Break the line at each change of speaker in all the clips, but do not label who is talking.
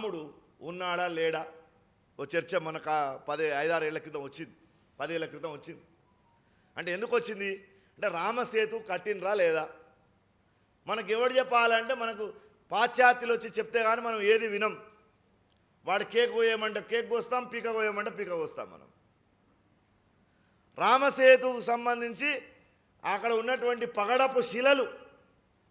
రాముడు ఉన్నాడా లేడా ఓ చర్చ మనకు 5-6 ఏళ్ల క్రితం వచ్చింది, 10 ఏళ్ల క్రితం వచ్చింది. అంటే ఎందుకు వచ్చింది అంటే రామసేతు కట్టినరా లేదా. మనకు ఎవడు చెప్పాలంటే మనకు పాశ్చాత్యులు వచ్చి చెప్తే కానీ మనం ఏది వినం. వాడు కేక్ కోయమంటే కేక్ కోస్తాం, పీక కోయమంటే పీక కోస్తాం. మనం రామసేతుకు సంబంధించి అక్కడ ఉన్నటువంటి పగడపు శిలలు,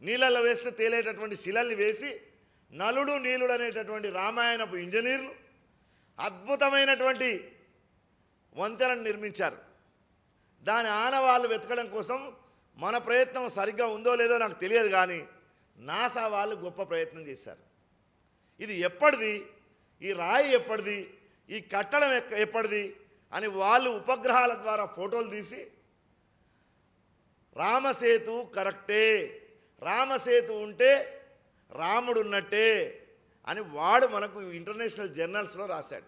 నీళ్ళల్లో వేస్తే తేలేటటువంటి శిలల్ని వేసి నలుడు నీలుడు అనేటటువంటి రామాయణపు ఇంజనీర్లు అద్భుతమైనటువంటి వంతెనను నిర్మించారు. దాని ఆనవాళ్ళు వెతకడం కోసం మన ప్రయత్నం సరిగ్గా ఉందో లేదో నాకు తెలియదు, కానీ నాసా వాళ్ళు గొప్ప ప్రయత్నం చేశారు. ఇది ఎప్పటిది, ఈ రాయి ఎప్పటిది, ఈ కట్టడం ఎప్పటిది అని వాళ్ళు ఉపగ్రహాల ద్వారా ఫోటోలు తీసి రామసేతు కరెక్టే, రామసేతు ఉంటే రాముడు ఉన్నట్టే అని వాడు మనకు ఇంటర్నేషనల్ జర్నల్స్లో రాశాడు.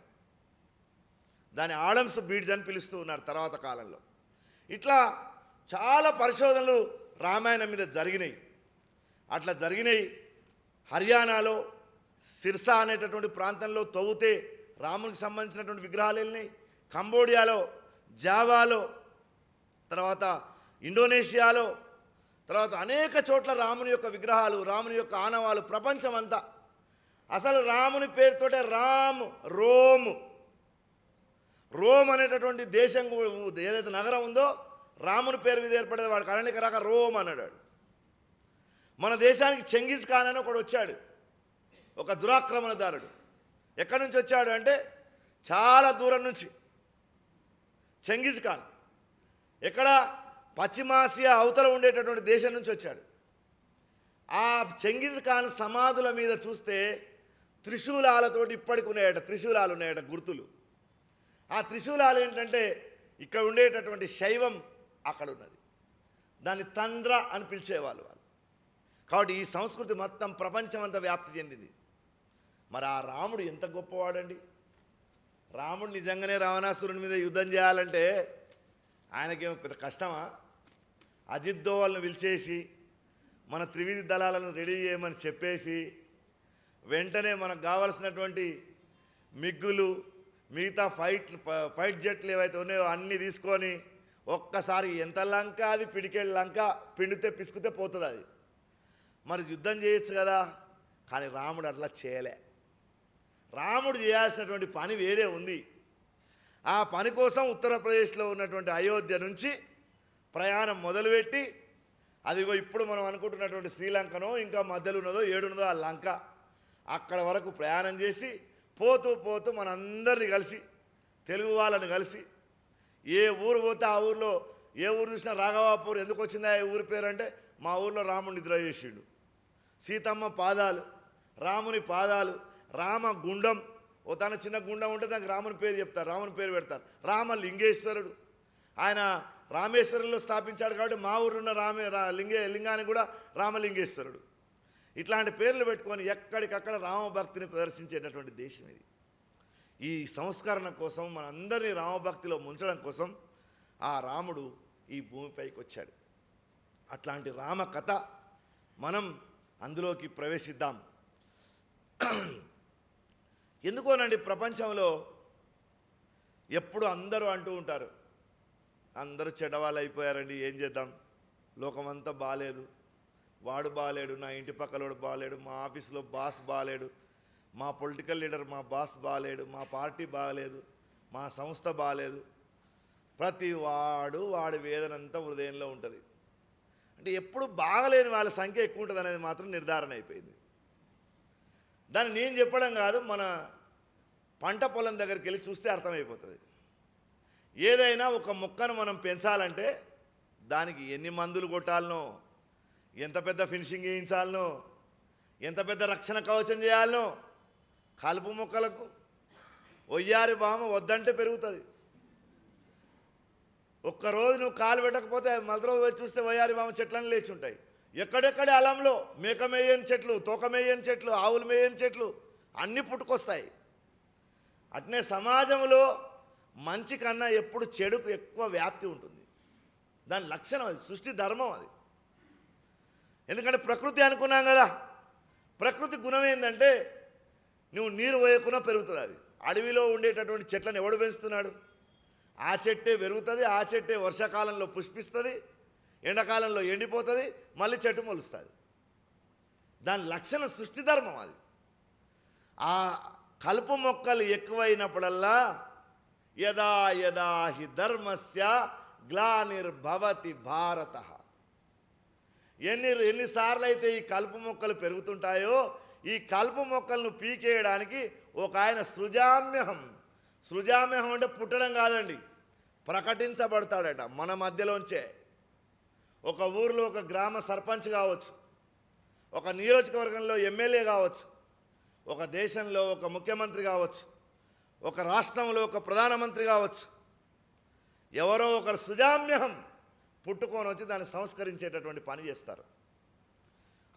దాని ఆడమ్స్ బీడ్స్ అని పిలుస్తూ ఉన్నారు తర్వాత కాలంలో. ఇట్లా చాలా పరిశోధనలు రామాయణం మీద జరిగినాయి. అట్లా జరిగినాయి. హర్యానాలో సిర్సా అనేటటువంటి ప్రాంతంలో తవ్వుతే రామునికి సంబంధించినటువంటి విగ్రహాలు వెళ్ళినాయి. కంబోడియాలో, జావాలో, తర్వాత ఇండోనేషియాలో, తర్వాత అనేక చోట్ల రాముని యొక్క విగ్రహాలు, రాముని యొక్క ఆనవాలు ప్రపంచం అంతా. అసలు రాముని పేరుతోటే రోమ్ అనేటటువంటి దేశం ఏదైతే నగరం ఉందో రాముని పేరు మీద ఏర్పడేది. వాడికి అనేక రకాల రోమ్ అన్నాడు. మన దేశానికి చెంగిజ్ ఖాన్ అని ఒకడు వచ్చాడు, ఒక దురాక్రమణదారుడు. ఎక్కడి నుంచి వచ్చాడు అంటే చాలా దూరం నుంచి. చెంగిజ్ ఖాన్ ఎక్కడ పశ్చిమాసియా అవతల ఉండేటటువంటి దేశం నుంచి వచ్చాడు. ఆ చెంగిజ్ ఖాన్ సమాధుల మీద చూస్తే త్రిశూలాలతోటి ఇప్పటికి ఉన్నాయట, త్రిశూలాలు ఉన్నాయట గుర్తులు. ఆ త్రిశూలాలు ఏంటంటే ఇక్కడ ఉండేటటువంటి శైవం అక్కడ ఉన్నది. దాన్ని తండ్ర అని పిలిచేవాళ్ళు వాళ్ళు. కాబట్టి ఈ సంస్కృతి మొత్తం ప్రపంచమంతా వ్యాప్తి చెందింది. మరి ఆ రాముడు ఎంత గొప్పవాడండి. రాముడు నిజంగానే రావణాసురుని మీద యుద్ధం చేయాలంటే ఆయనకేమో పెద్ద కష్టమా? అజిత్ దోవల్ని పిలిచేసి మన త్రివిధి దళాలను రెడీ చేయమని చెప్పేసి వెంటనే మనకు కావలసినటువంటి మిగ్గులు, మిగతా ఫైట్ జెట్లు ఏవైతే ఉన్నాయో అన్నీ తీసుకొని ఒక్కసారి ఎంత లంక అది పిడికేళ్ళ లంక పిండితే పిసుకుతే పోతుంది అది. మరి యుద్ధం చేయొచ్చు కదా, కానీ రాముడు అట్లా చేయలే. రాముడు చేయాల్సినటువంటి పని వేరే ఉంది. ఆ పని కోసం ఉత్తరప్రదేశ్లో ఉన్నటువంటి అయోధ్య నుంచి ప్రయాణం మొదలుపెట్టి అదిగో ఇప్పుడు మనం అనుకుంటున్నటువంటి శ్రీలంకనో ఇంకా మధ్యలో ఉన్నదో ఏడున్నదో ఆ లంక, అక్కడ వరకు ప్రయాణం చేసి పోతూ పోతూ మనందరినీ కలిసి, తెలుగు వాళ్ళని కలిసి, ఏ ఊరు పోతే ఆ ఊరిలో ఏ ఊరు చూసినా రాఘవాపూర్ ఎందుకు వచ్చిందా ఈ ఊరి పేరు అంటే మా ఊరిలో రాముడు నిద్ర చేసిండు. సీతమ్మ పాదాలు, రాముని పాదాలు, రామ గుండం, ఓ తన చిన్న గుండం ఉంటే దానికి రాముని పేరు చెప్తారు, రాముని పేరు పెడతారు. రామలింగేశ్వరుడు ఆయన రామేశ్వరంలో స్థాపించాడు కాబట్టి మా ఊరున్న లింగానికి కూడా రామలింగేశ్వరుడు. ఇట్లాంటి పేర్లు పెట్టుకొని ఎక్కడికక్కడ రామభక్తిని ప్రదర్శించేటటువంటి దేశం ఇది. ఈ సంస్కరణ కోసం మనందరినీ రామభక్తిలో ముంచడం కోసం ఆ రాముడు ఈ భూమిపైకి వచ్చాడు. అట్లాంటి రామ కథ మనం అందులోకి ప్రవేశిద్దాం. ఎందుకోనండి ప్రపంచంలో ఎప్పుడు అందరూ అంటూ ఉంటారు, అందరూ చెడ్డవాళ్ళు అయిపోయారండి, ఏం చేద్దాం, లోకమంతా బాగాలేదు, వాడు బాగాలేడు, నా ఇంటి పక్కలోడు బాగాలేడు, మా ఆఫీస్లో బాస్ బాగాలేడు, మా పొలిటికల్ లీడర్ మా బాస్ బాగాలేడు, మా పార్టీ బాగాలేదు, మా సంస్థ బాగాలేదు. ప్రతి వాడి వేదనంతా హృదయంలో ఉంటుంది. అంటే ఎప్పుడు బాగలేని వాళ్ళ సంఖ్య ఎక్కువ ఉంటుంది అనేది మాత్రం నిర్ధారణ అయిపోయింది. దాన్ని నేను చెప్పడం కాదు, మన పంట పొలం దగ్గరికి వెళ్ళి చూస్తే అర్థమైపోతుంది. ఏదైనా ఒక మొక్కను మనం పెంచాలంటే దానికి ఎన్ని మందులు కొట్టాలనో, ఎంత పెద్ద ఫినిషింగ్ వేయించాలనో, ఎంత పెద్ద రక్షణ కవచం చేయాలనో. కలుపు మొక్కలకు ఒయ్యారి బామ వద్దంటే పెరుగుతుంది. ఒక్కరోజు నువ్వు కాలు పెట్టకపోతే మళ్ళీ రోజు వచ్చి చూస్తే వయ్యారి బామ చెట్లను లేచి ఉంటాయి. ఎక్కడెక్కడి అలంలో మేక మేయని చెట్లు, తోక మేయని చెట్లు, ఆవులు మేయని చెట్లు అన్నీ పుట్టుకొస్తాయి. అట్నే సమాజంలో మంచి కన్నా ఎప్పుడు చెడుకు ఎక్కువ వ్యాప్తి ఉంటుంది. దాని లక్షణం అది, సృష్టి ధర్మం అది. ఎందుకంటే ప్రకృతి అనుకున్నాం కదా, ప్రకృతి గుణం ఏంటంటే నువ్వు నీరు పోయకుండా పెరుగుతుంది. అది అడవిలో ఉండేటటువంటి చెట్లను ఎవడు పెంచుతున్నాడు? ఆ చెట్టే పెరుగుతుంది, ఆ చెట్టే వర్షాకాలంలో పుష్పిస్తుంది, ఎండాకాలంలో ఎండిపోతుంది, మళ్ళీ చెట్టు మొలుస్తుంది. దాని లక్షణ సృష్టి ధర్మం అది. ఆ కలుపు మొక్కలు ఎక్కువైనప్పుడల్లా యదా యదా హి ధర్మస్య గ్లానిర్భవతి భారత. ఎన్నిసార్లు అయితే ఈ కలుపు మొక్కలు పెరుగుతుంటాయో ఈ కలుపు మొక్కలను పీకేయడానికి ఒక ఆయన సృజామ్యహం అంటే పుట్టడం కాదండి, ప్రకటించబడతాడట మన మధ్యలోంచే. ఒక ఊరిలో ఒక గ్రామ సర్పంచ్ కావచ్చు, ఒక నియోజకవర్గంలో ఎమ్మెల్యే కావచ్చు, ఒక దేశంలో ఒక ముఖ్యమంత్రి కావచ్చు, ఒక రాష్ట్రంలో ఒక ప్రధానమంత్రి కావచ్చు. ఎవరో ఒకరు సుజామ్యహం పుట్టుకొని వచ్చి దాన్ని సంస్కరించేటటువంటి పని చేస్తారు.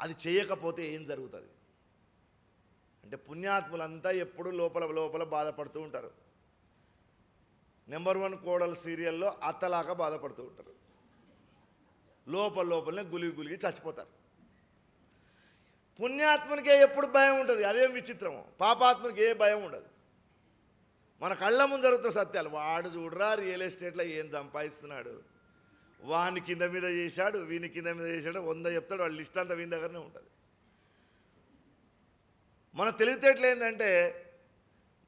అది చేయకపోతే ఏం జరుగుతుంది అంటే పుణ్యాత్ములంతా ఎప్పుడు లోపల బాధపడుతూ ఉంటారు. నెంబర్ 1 కోడలు సీరియల్లో అత్తలాగా బాధపడుతూ ఉంటారు. లోపలనే గులిగి చచ్చిపోతారు. పుణ్యాత్మనికే ఎప్పుడు భయం ఉంటుంది, అదేం విచిత్రమో. పాపాత్మనికి ఏ భయం ఉండదు. మన కళ్ళ ముందు జరుగుతున్న సత్యాలు. వాడు చూడరా రియల్ ఎస్టేట్లో ఏం సంపాదిస్తున్నాడు, వాని కింద మీద చేశాడు, వీని కింద మీద చేశాడు, 100 చెప్తాడు, వాళ్ళ లిస్ట్ అంతా వీని దగ్గరనే ఉంటుంది. మన తెలివితేటలు ఏంటంటే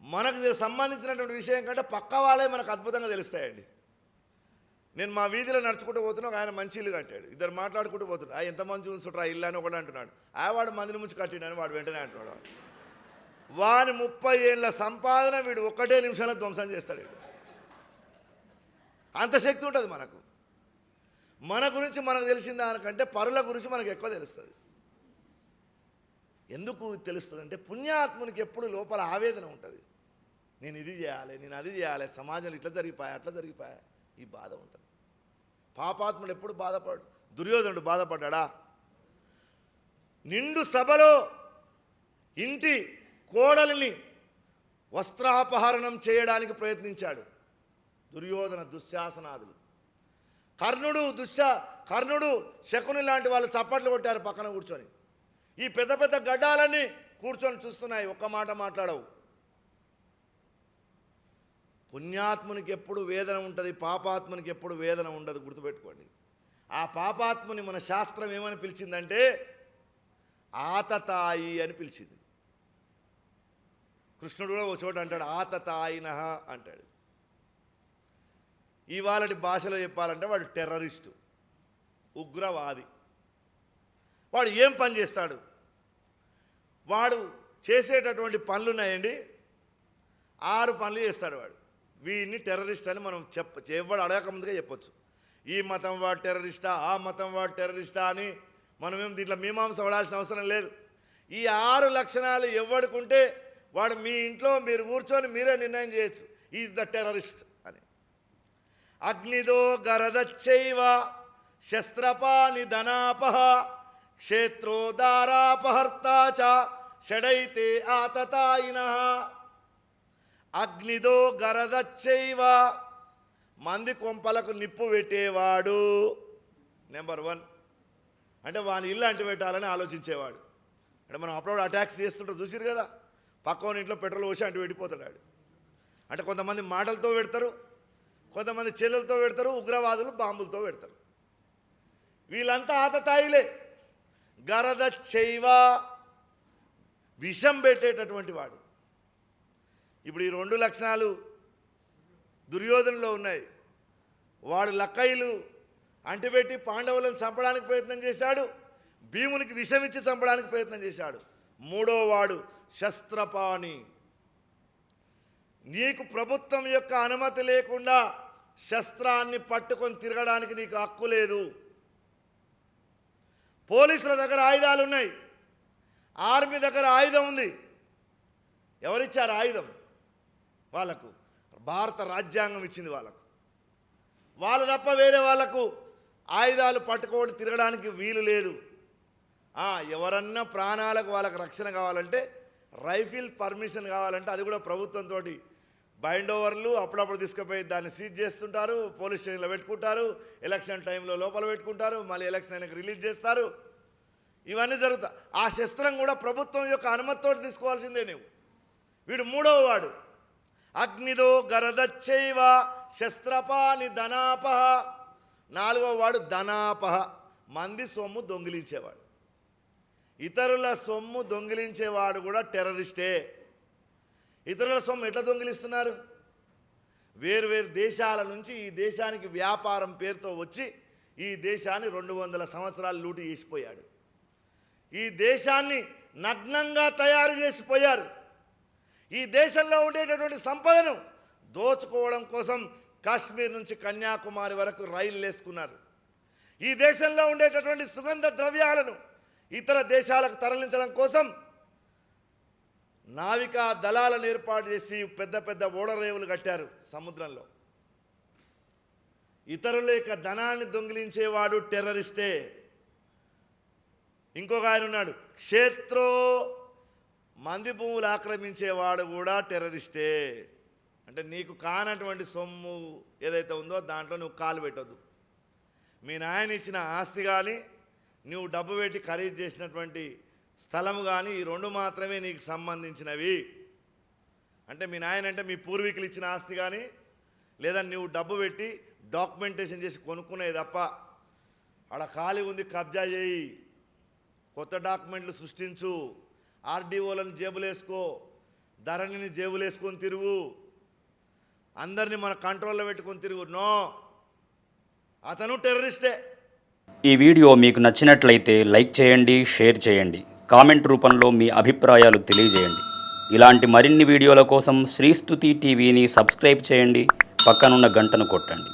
మనకు సంబంధించినటువంటి విషయం కంటే పక్క వాళ్ళే మనకు అద్భుతంగా తెలుస్తాయండి. నేను మా వీధిలో నడుచుకుంటూ పోతున్నా, ఆయన మంచి ఇల్లు కట్టాడు, ఇద్దరు మాట్లాడుకుంటూ పోతున్నాడు. ఎంత మంచి ఉంచుట్రా ఇల్లు అని ఒకటి అంటున్నాడు. వాడు మందిని ముంచి కట్టిండని వాడు వెంటనే అంటున్నాడు. వాని 30 ఏళ్ళ సంపాదన వీడు 1 నిమిషంలో ధ్వంసం చేస్తాడు. అంత శక్తి ఉంటుంది మనకు. మన గురించి మనకు తెలిసిన దానికంటే పరుల గురించి మనకు ఎక్కువ తెలుస్తుంది. ఎందుకు తెలుస్తుంది అంటే పుణ్యాత్మునికి ఎప్పుడు లోపల ఆవేదన ఉంటుంది. నేను ఇది చేయాలి, నేను అది చేయాలి, సమాజంలో ఇట్లా జరిగిపోయా ఈ బాధ ఉంటుంది. పాపాత్ముడు ఎప్పుడు బాధపడు. దుర్యోధనుడు బాధపడ్డా? నిండు సభలో ఇంటి కోడలిని వస్త్రాపహరణం చేయడానికి ప్రయత్నించాడు దుర్యోధన దుశ్శాసనాదులు. కర్ణుడు శకుని లాంటి వాళ్ళు చప్పట్లు కొట్టారు పక్కన కూర్చొని. ఈ పెద్ద పెద్ద గడ్డాలన్నీ కూర్చొని చూస్తున్నాయి, ఒక్క మాట మాట్లాడవు. పుణ్యాత్మునికి ఎప్పుడు వేదన ఉంటుంది, పాపాత్మునికి ఎప్పుడు వేదన ఉండదు, గుర్తుపెట్టుకోండి. ఆ పాపాత్ముని మన శాస్త్రం ఏమని పిలిచిందంటే ఆతతాయి అని పిలిచింది. కృష్ణుడు కూడా ఒక చోట అంటాడు ఆతతాయిన అంటాడు. ఇవాళటి భాషలో చెప్పాలంటే వాడు టెర్రరిస్టు, ఉగ్రవాది. వాడు ఏం పని చేస్తాడు? వాడు చేసేటటువంటి పనులు ఉన్నాయండి, 6 పనులు చేస్తాడు వాడు. వీడిని టెర్రరిస్ట్ అని మనం ఎవడు అడగకముందుగా చెప్పొచ్చు. ఈ మతం వాడు టెర్రరిస్టా, ఆ మతం వాడు టెర్రరిస్టా అని మనమేం దీంట్లో మీమాంస పడాల్సిన అవసరం లేదు. ఈ 6 లక్షణాలు ఎవడుకుంటే వాడు మీ ఇంట్లో మీరు కూర్చొని మీరే నిర్ణయం చేయొచ్చు, ఈజ్ ద టెర్రరిస్ట్ అని. అగ్నిదో గరదచ్చైవ శస్త్రపాని ధనాపహ క్షేత్రోదారాపహర్తా చ షడైతే ఆతతాయినః. అగ్నిదో గరదచ్చైవ మంది కొంపలకు నిప్పు పెట్టేవాడు నెంబర్ 1. అంటే వాని ఇల్లు అంటి పెట్టాలని ఆలోచించేవాడు. అంటే మనం అప్పుడప్పుడు అటాక్స్ చేస్తుంటారు చూసిరు కదా, పక్కన ఇంట్లో పెట్రోల్ పోసి అంటు పెట్టిపోతాడు. అంటే కొంతమంది మాటలతో పెడతారు, కొంతమంది చెల్లెలతో పెడతారు, ఉగ్రవాదులు బాంబులతో పెడతారు. వీళ్ళంతా ఆతతాయిలే. గరదచ్చైవ విషం పెట్టేటటువంటి వాడు. ఇప్పుడు ఈ 2 లక్షణాలు దుర్యోధనలో ఉన్నాయి. వాడు లక్కయ్యలు అంటిపెట్టి పాండవులను చంపడానికి ప్రయత్నం చేశాడు, భీమునికి విషం ఇచ్చి చంపడానికి ప్రయత్నం చేశాడు. 3వ వాడు శస్త్రపాణి. నీకు ప్రభుత్వం యొక్క అనుమతి లేకుండా శస్త్రాన్ని పట్టుకొని తిరగడానికి నీకు హక్కు లేదు. పోలీసుల దగ్గర ఆయుధాలు ఉన్నాయి, ఆర్మీ దగ్గర ఆయుధం ఉంది. ఎవరిచ్చారు ఆయుధం? వాళ్ళకు భారత రాజ్యాంగం ఇచ్చింది. వాళ్ళు తప్ప వేరే వాళ్ళకు ఆయుధాలు పట్టుకోవడం తిరగడానికి వీలు లేదు. ఎవరన్నా ప్రాణాలకు వాళ్ళకు రక్షణ కావాలంటే రైఫిల్ పర్మిషన్ కావాలంటే అది కూడా ప్రభుత్వంతో బైండ్ ఓవర్లు అప్పుడప్పుడు తీసుకుపోయి దాన్ని సీజ్ చేస్తుంటారు, పోలీస్ స్టేషన్లో పెట్టుకుంటారు, ఎలక్షన్ టైంలో లోపల పెట్టుకుంటారు, మళ్ళీ ఎలక్షన్ అయినాక రిలీజ్ చేస్తారు. ఇవన్నీ జరుగుతాయి. ఆ శస్త్రం కూడా ప్రభుత్వం యొక్క అనుమతితో తీసుకోవాల్సిందే నువ్వు. వీడు మూడవ వాడు. అగ్నిదో గరదచ్చైవ శస్త్రపాని ధనాపహ. నాలుగవ వాడు ధనాపహ, మంది సొమ్ము దొంగిలించేవాడు. ఇతరుల సొమ్ము దొంగిలించేవాడు కూడా టెర్రరిస్టే. ఇతరుల సొమ్ము ఎట్లా దొంగిలిస్తున్నారు? వేరు దేశాల నుంచి ఈ దేశానికి వ్యాపారం పేరుతో వచ్చి ఈ దేశాన్ని 200 సంవత్సరాలు లూటి చేసిపోయాడు. ఈ దేశాన్ని నగ్నంగా తయారు చేసిపోయారు. ఈ దేశంలో ఉండేటటువంటి సంపదను దోచుకోవడం కోసం కాశ్మీర్ నుంచి కన్యాకుమారి వరకు రైళ్లు వేసుకున్నారు. ఈ దేశంలో ఉండేటటువంటి సుగంధ ద్రవ్యాలను ఇతర దేశాలకు తరలించడం కోసం నావికా దళాలను ఏర్పాటు చేసి పెద్ద పెద్ద ఓడరేవులు కట్టారు సముద్రంలో. ఇతరుల యొక్క ధనాన్ని దొంగిలించేవాడు టెర్రరిస్టే. ఇంకొక ఆయన ఉన్నాడు, క్షేత్రో, మంది భూములు ఆక్రమించేవాడు కూడా టెర్రరిస్టే. అంటే నీకు కానటువంటి సొమ్ము ఏదైతే ఉందో దాంట్లో నువ్వు కాలు పెట్టొద్దు. మీ నాయన ఇచ్చిన ఆస్తి కానీ నువ్వు డబ్బు పెట్టి ఖరీదు చేసినటువంటి స్థలము కానీ ఈ రెండు మాత్రమే నీకు సంబంధించినవి. అంటే మీ నాయన అంటే మీ పూర్వీకులు ఇచ్చిన ఆస్తి కానీ లేదా నువ్వు డబ్బు పెట్టి డాక్యుమెంటేషన్ చేసి కొనుక్కునేది తప్ప ఆడ ఖాళీ ఉంది కబ్జా చేయి, కొత్త డాక్యుమెంట్లు సృష్టించు, ఆర్డీఓలను జేబులేసుకో, ధరణిని జేబులేసుకొని తిరుగు, అందరినీ మన కంట్రోల్లో పెట్టుకొని తిరుగు. నో, అతను టెర్రరిస్టే.
ఈ వీడియో మీకు నచ్చినట్లయితే లైక్ చేయండి, షేర్ చేయండి, కామెంట్ రూపంలో మీ అభిప్రాయాలు తెలియజేయండి. ఇలాంటి మరిన్ని వీడియోల కోసం శ్రీస్తుతి టీవీని సబ్స్క్రైబ్ చేయండి, పక్కనున్న గంటను కొట్టండి.